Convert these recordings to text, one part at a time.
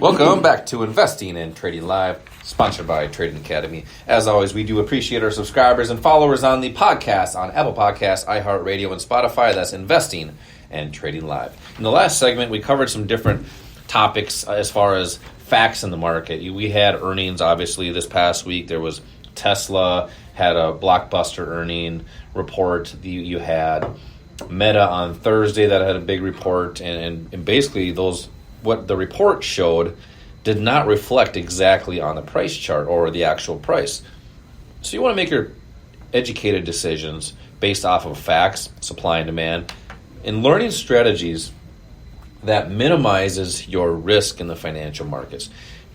Welcome back to Investing and Trading Live, sponsored by Trading Academy. As always, we do appreciate our subscribers and followers on the podcast, on Apple Podcasts, iHeartRadio, and Spotify. That's Investing and Trading Live. In the last segment, we covered some different topics as far as facts in the market. We had earnings, obviously, this past week. There was Tesla, had a blockbuster earning report. You had Meta on Thursday that had a big report, and basically what the report showed did not reflect exactly on the price chart or the actual price. So you want to make your educated decisions based off of facts, supply and demand, and learning strategies that minimizes your risk in the financial markets,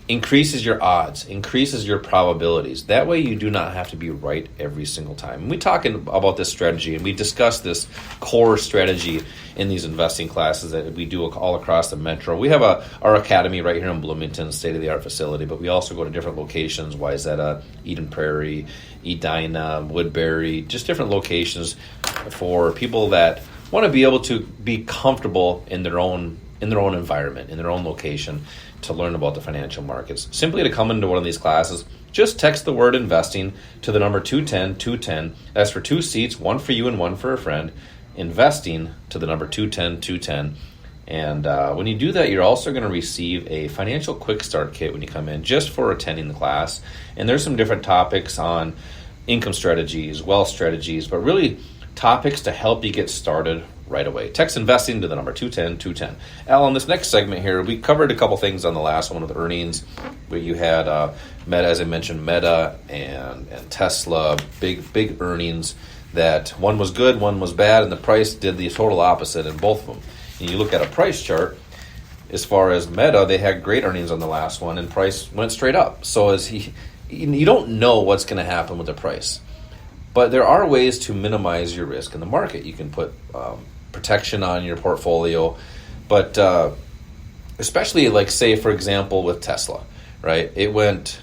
increases your odds, increases your probabilities. That way you do not have to be right every single time. And we talk about this strategy, and we discuss this core strategy in these investing classes that we do all across the metro. We have our academy right here in Bloomington, state-of-the-art facility, but we also go to different locations, Wayzata, Eden Prairie, Edina, Woodbury, just different locations for people that want to be able to be comfortable in their own environment, in their own location, to learn about the financial markets. Simply to come into one of these classes, just text the word investing to the number 210-210. That's for 2 seats, one for you and one for a friend. Investing to the number 210-210. And when you do that, you're also going to receive a financial quick start kit when you come in, just for attending the class. And there's some different topics on income strategies, wealth strategies, but really topics to help you get started right away. Text investing to the number 210-210. Al, on this next segment here, we covered a couple things on the last one with earnings. Where you had Meta, as I mentioned, Meta and Tesla, big earnings. That one was good, one was bad, and the price did the total opposite in both of them. And you look at a price chart, as far as Meta, they had great earnings on the last one, and price went straight up. So you don't know what's going to happen with the price. But there are ways to minimize your risk in the market. You can put protection on your portfolio, but especially like, say, for example, with Tesla, right? With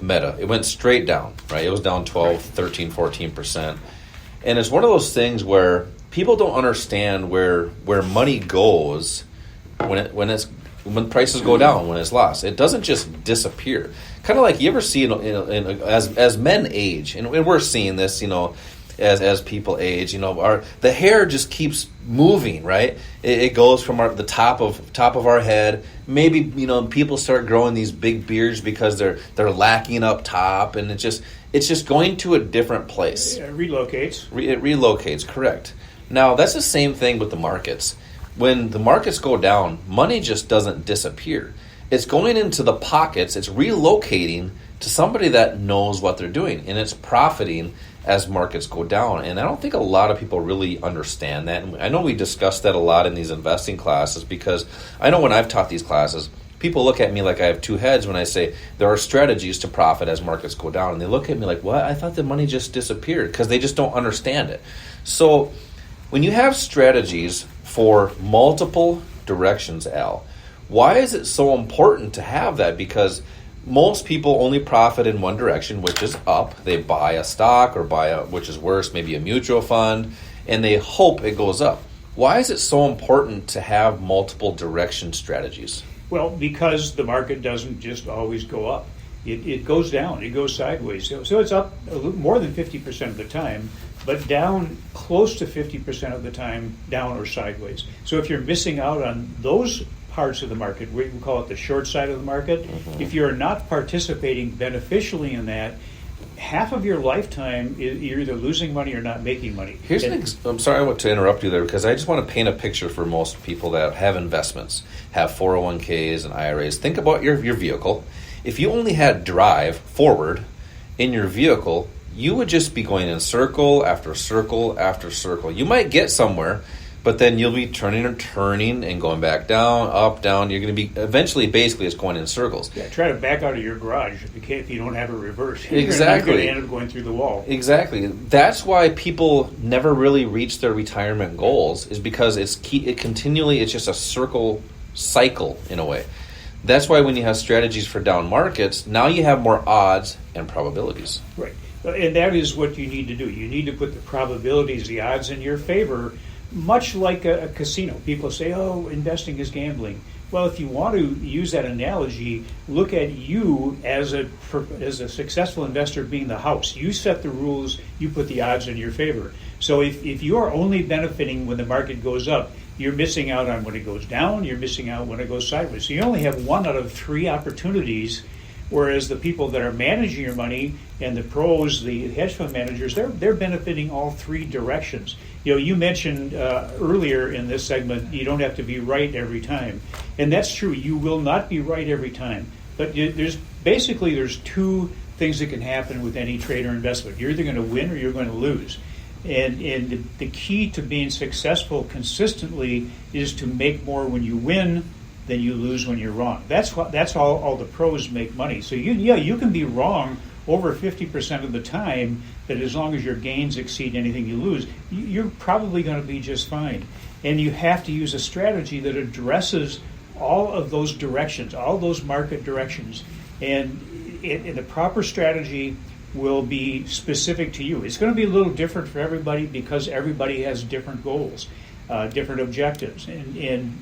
Meta, it went straight down, right? It was down 12, 13, 14%. And it's one of those things where people don't understand where money goes when prices go down, when it's lost. It doesn't just disappear. Kind of like, you ever see as men age, and we're seeing this, as people age, the hair just keeps moving, right? It goes from the top of our head. Maybe people start growing these big beards because they're lacking up top, and it's just going to a different place. It relocates. It relocates, correct. Now that's the same thing with the markets. When the markets go down, money just doesn't disappear. It's going into the pockets. It's relocating to somebody that knows what they're doing, and it's profiting as markets go down. And I don't think a lot of people really understand that. And I know we discuss that a lot in these investing classes, because I know when I've taught these classes, people look at me like I have two heads when I say there are strategies to profit as markets go down. And they look at me like, what? I thought the money just disappeared, because they just don't understand it. So when you have strategies for multiple directions, Al, why is it so important to have that? Because most people only profit in one direction, which is up. They buy a stock or which is worse, maybe a mutual fund, and they hope it goes up. Why is it so important to have multiple direction strategies? Well, because the market doesn't just always go up. It goes down. It goes sideways. So it's up a little more than 50% of the time, but down close to 50% of the time, down or sideways. So if you're missing out on those parts of the market, we call it the short side of the market, if you're not participating beneficially in that, half of your lifetime, you're either losing money or not making money. I'm sorry, I want to interrupt you there, because I just want to paint a picture for most people that have investments, have 401ks and IRAs. Think about your vehicle. If you only had drive forward in your vehicle, you would just be going in circle after circle after circle. You might get somewhere, but then you'll be turning and going back down, up, down. You're going to be eventually, basically, it's going in circles. Yeah, try to back out of your garage if you don't have a reverse. Exactly. You're going to end up going through the wall. Exactly. That's why people never really reach their retirement goals, is because it's just a cycle in a way. That's why when you have strategies for down markets, now you have more odds and probabilities. Right. And that is what you need to do. You need to put the probabilities, the odds in your favor, much like a casino. People say, oh, investing is gambling. Well, if you want to use that analogy, look at you as a successful investor being the house. You set the rules, you put the odds in your favor. So if you are only benefiting when the market goes up, you're missing out on when it goes down, you're missing out when it goes sideways. So you only have 1 out of 3 opportunities, whereas the people that are managing your money and the pros, the hedge fund managers, they're benefiting all 3 directions. You mentioned earlier in this segment, you don't have to be right every time. And that's true. You will not be right every time. But there's 2 things that can happen with any trade or investment. You're either going to win or you're going to lose. And the key to being successful consistently is to make more when you win than you lose when you're wrong. That's all the pros make money. So you can be wrong over 50% of the time, but as long as your gains exceed anything you lose, you're probably going to be just fine. And you have to use a strategy that addresses all of those directions, all those market directions. And the proper strategy will be specific to you. It's going to be a little different for everybody because everybody has different goals, different objectives. And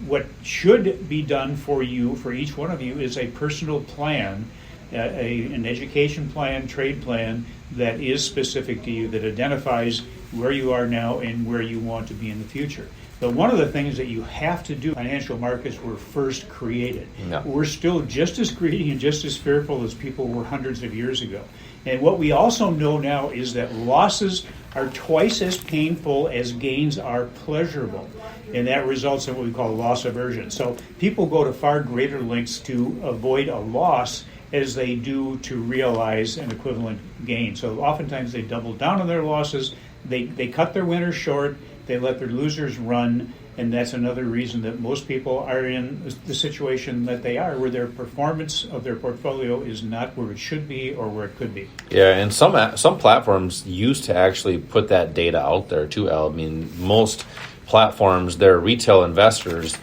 what should be done for you, for each one of you, is a personal plan, an education plan, trade plan that is specific to you, that identifies where you are now and where you want to be in the future. But one of the things that you have to do, financial markets were first created. Yeah. We're still just as greedy and just as fearful as people were hundreds of years ago. And what we also know now is that losses are twice as painful as gains are pleasurable. And that results in what we call loss aversion. So people go to far greater lengths to avoid a loss as they do to realize an equivalent gain. So oftentimes they double down on their losses, they cut their winners short, they let their losers run, and that's another reason that most people are in the situation that they are, where their performance of their portfolio is not where it should be or where it could be. Yeah, and some platforms used to actually put that data out there too, Al. I mean, most platforms, they're retail investors.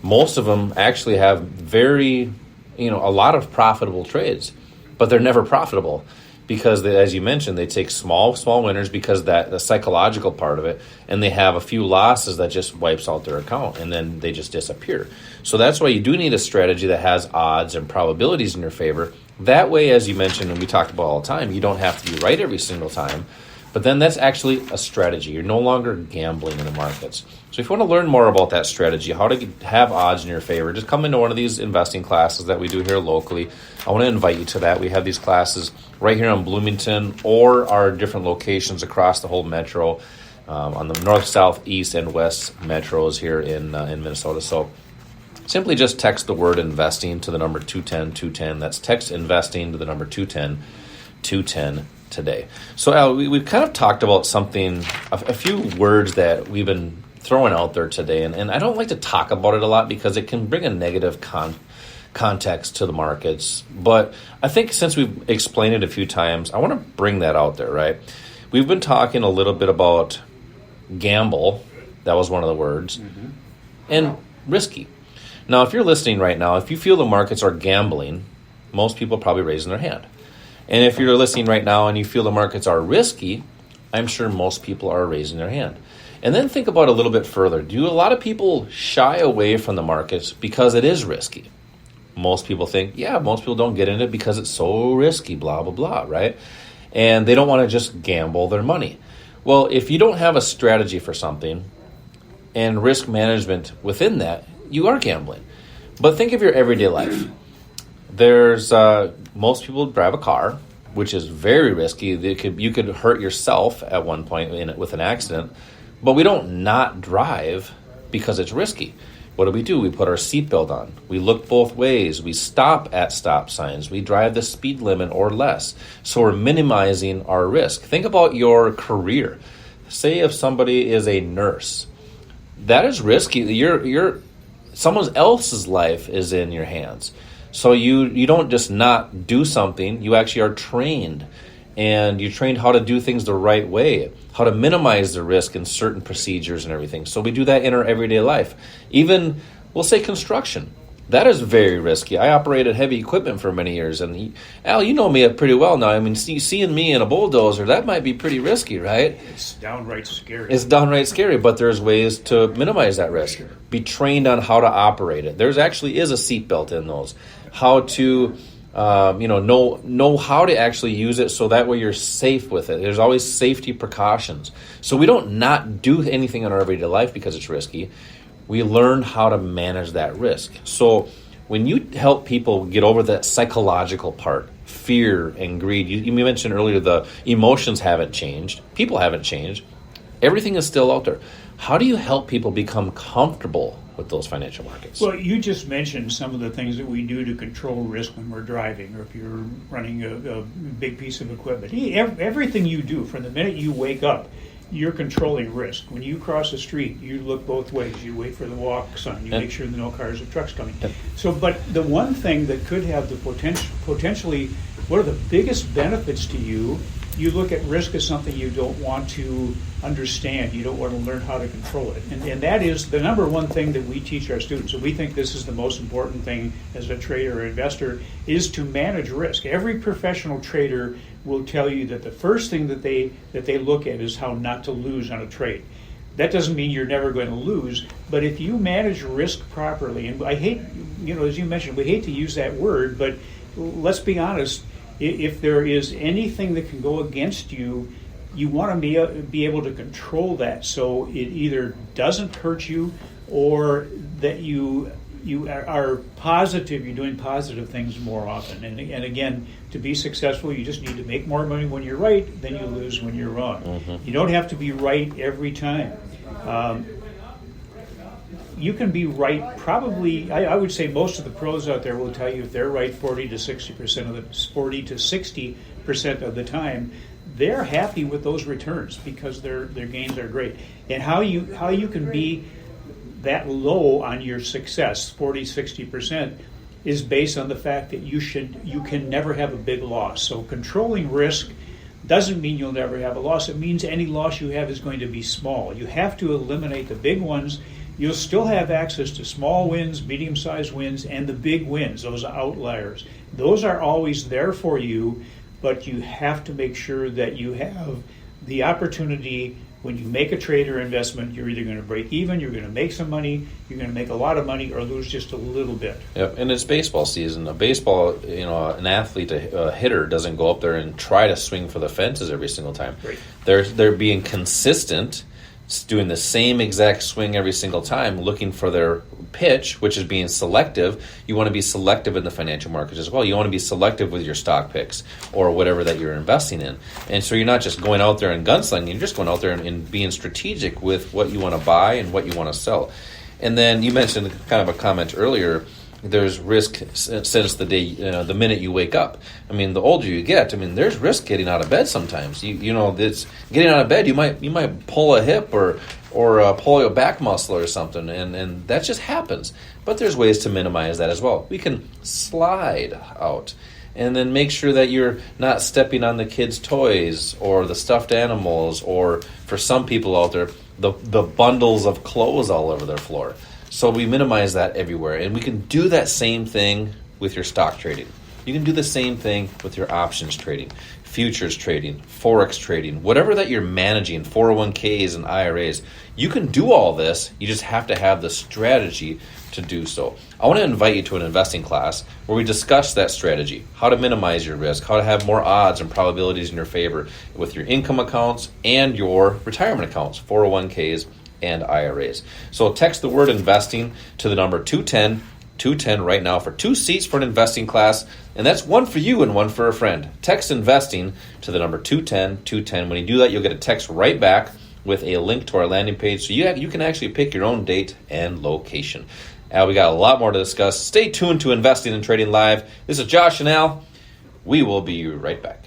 Most of them actually have a lot of profitable trades, but they're never profitable because, as you mentioned, they take small winners because that the psychological part of it, and they have a few losses that just wipes out their account, and then they just disappear. So that's why you do need a strategy that has odds and probabilities in your favor. That way, as you mentioned, and we talk about all the time, you don't have to be right every single time. But then that's actually a strategy. You're no longer gambling in the markets. So if you want to learn more about that strategy, how to have odds in your favor, just come into one of these investing classes that we do here locally. I want to invite you to that. We have these classes right here in Bloomington or our different locations across the whole metro, on the north, south, east, and west metros here in Minnesota. So simply just text the word investing to the number 210-210. That's text investing to the number 210-210. Today. So Al, we've kind of talked about something, a few words that we've been throwing out there today, and I don't like to talk about it a lot because it can bring a negative context to the markets. But I think since we've explained it a few times, I want to bring that out there, right? We've been talking a little bit about gamble, that was one of the words, and risky. Now, if you're listening right now, if you feel the markets are gambling, most people are probably raising their hand. And if you're listening right now and you feel the markets are risky, I'm sure most people are raising their hand. And then think about it a little bit further. Do a lot of people shy away from the markets because it is risky? Most people think, most people don't get in it because it's so risky, blah, blah, blah, right? And they don't want to just gamble their money. Well, if you don't have a strategy for something and risk management within that, you are gambling. But think of your everyday life. There's most people drive a car, which is very risky. You could hurt yourself at one point with an accident, but we don't not drive because it's risky. What do? We put our seatbelt on. We look both ways. We stop at stop signs. We drive the speed limit or less. So we're minimizing our risk. Think about your career. Say if somebody is a nurse, that is risky. Someone else's life is in your hands. So you don't just not do something, you actually are trained. And you're trained how to do things the right way, how to minimize the risk in certain procedures and everything. So we do that in our everyday life. Even, we'll say construction. That is very risky. I operated heavy equipment for many years, and Al, you know me pretty well now. I mean, seeing me in a bulldozer, that might be pretty risky, right? It's downright scary. It's downright scary, but there's ways to minimize that risk. Sure. Be trained on how to operate it. There's actually is a seatbelt in those. How to know how to actually use it so that way you're safe with it. There's always safety precautions. So we don't not do anything in our everyday life because it's risky. We learn how to manage that risk. So when you help people get over that psychological part, fear and greed, you mentioned earlier the emotions haven't changed. People haven't changed. Everything is still out there. How do you help people become comfortable with those financial markets? Well, you just mentioned some of the things that we do to control risk when we're driving or if you're running a big piece of equipment. Everything you do from the minute you wake up, you're controlling risk. When you cross the street, you look both ways. You wait for the walk sign. You make sure there are no cars or trucks coming. So, but the one thing that could have the potentially, what are the biggest benefits to you? You look at risk as something you don't want to understand. You don't want to learn how to control it. And that is the number one thing that we teach our students. So we think this is the most important thing as a trader or investor is to manage risk. Every professional trader will tell you that the first thing that they look at is how not to lose on a trade. That doesn't mean you're never going to lose, but if you manage risk properly, and I hate, as you mentioned, we hate to use that word, but let's be honest, if there is anything that can go against you, you want to be able to control that so it either doesn't hurt you or that you are positive, you're doing positive things more often. And again, to be successful, you just need to make more money when you're right than you lose when you're wrong. Mm-hmm. You don't have to be right every time. You can be right probably, I would say most of the pros out there will tell you if they're right 40 to 60% of the time, they're happy with those returns because their gains are great. And how you can be that low on your success, 40, 60%, is based on the fact that you can never have a big loss. So controlling risk doesn't mean you'll never have a loss. It means any loss you have is going to be small. You have to eliminate the big ones. You'll still have access to small wins, medium-sized wins, and the big wins, those outliers. Those are always there for you, but you have to make sure that you have the opportunity. When you make a trade or investment, you're either going to break even, you're going to make some money, you're going to make a lot of money, or lose just a little bit. Yep, and it's baseball season. An athlete, a hitter, doesn't go up there and try to swing for the fences every single time. Right. They're being consistent, doing the same exact swing every single time, looking for their pitch, which is being selective. You want to be selective in the financial markets as well. You want to be selective with your stock picks or whatever that you're investing in. And so you're not just going out there and gunslinging, you're just going out there and being strategic with what you want to buy and what you want to sell. And then you mentioned kind of a comment earlier, there's risk since the day, the minute you wake up. I mean, the older you get, there's risk getting out of bed sometimes. It's getting out of bed. You might pull a hip or pull your back muscle or something, and that just happens. But there's ways to minimize that as well. We can slide out, and then make sure that you're not stepping on the kids' toys or the stuffed animals, or for some people out there, the bundles of clothes all over their floor. So we minimize that everywhere. And we can do that same thing with your stock trading. You can do the same thing with your options trading, futures trading, forex trading, whatever that you're managing, 401ks and IRAs. You can do all this. You just have to have the strategy to do so. I want to invite you to an investing class where we discuss that strategy, how to minimize your risk, how to have more odds and probabilities in your favor with your income accounts and your retirement accounts, 401ks and IRAs. So text the word investing to the number 210 right now for 2 seats for an investing class, and that's one for you and one for a friend. Text investing to the number 210. When you do that, you'll get a text right back with a link to our landing page, so you can actually pick your own date and location. We got a lot more to discuss. Stay tuned to Investing and Trading Live. This is Josh and Al. We will be right back.